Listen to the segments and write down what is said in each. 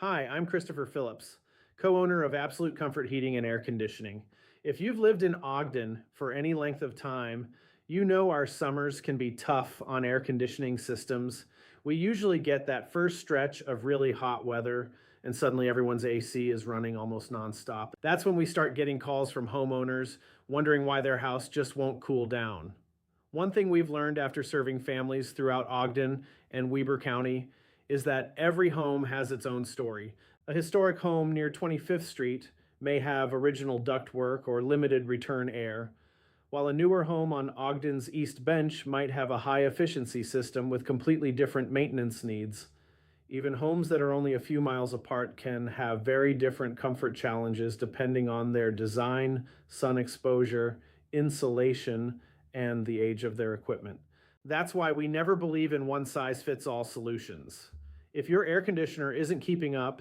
Hi, I'm Kristopher Phillips, co-owner of Absolute Comfort Heating and Air Conditioning. If you've lived in Ogden for any length of time, you know our summers can be tough on air conditioning systems. We usually get that first stretch of really hot weather, and suddenly everyone's AC is running almost nonstop. That's when we start getting calls from homeowners wondering why their house just won't cool down. One thing we've learned after serving families throughout Ogden and Weber County is that every home has its own story. A historic home near 25th Street may have original ductwork or limited return air, while a newer home on Ogden's East Bench might have a high efficiency system with completely different maintenance needs. Even homes that are only a few miles apart can have very different comfort challenges depending on their design, sun exposure, insulation, and the age of their equipment. That's why we never believe in one size fits all solutions. If your air conditioner isn't keeping up,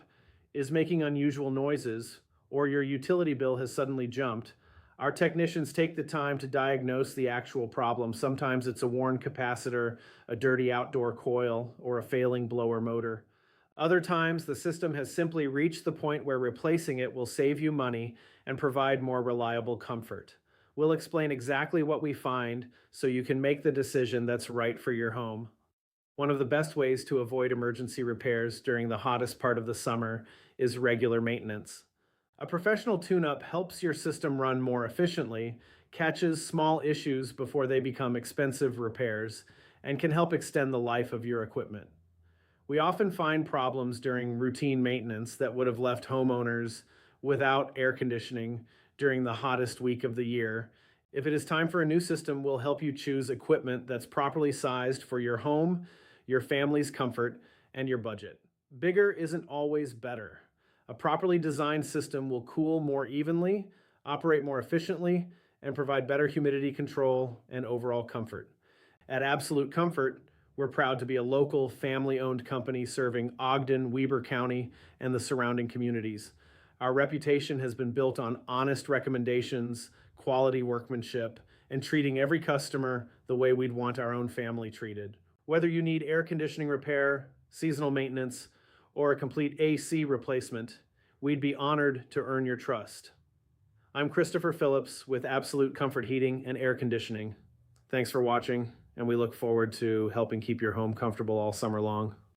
is making unusual noises, or your utility bill has suddenly jumped, our technicians take the time to diagnose the actual problem. Sometimes it's a worn capacitor, a dirty outdoor coil, or a failing blower motor. Other times, the system has simply reached the point where replacing it will save you money and provide more reliable comfort. We'll explain exactly what we find so you can make the decision that's right for your home. One of the best ways to avoid emergency repairs during the hottest part of the summer is regular maintenance. A professional tune-up helps your system run more efficiently, catches small issues before they become expensive repairs, and can help extend the life of your equipment. We often find problems during routine maintenance that would have left homeowners without air conditioning during the hottest week of the year. If it is time for a new system, we'll help you choose equipment that's properly sized for your home, your family's comfort, and your budget. Bigger isn't always better. A properly designed system will cool more evenly, operate more efficiently, and provide better humidity control and overall comfort. At Absolute Comfort, we're proud to be a local family-owned company serving Ogden, Weber County, and the surrounding communities. Our reputation has been built on honest recommendations, quality workmanship, and treating every customer the way we'd want our own family treated. Whether you need air conditioning repair, seasonal maintenance, or a complete AC replacement, we'd be honored to earn your trust. I'm Kristopher Phillips with Absolute Comfort Heating and Air Conditioning. Thanks for watching, and we look forward to helping keep your home comfortable all summer long.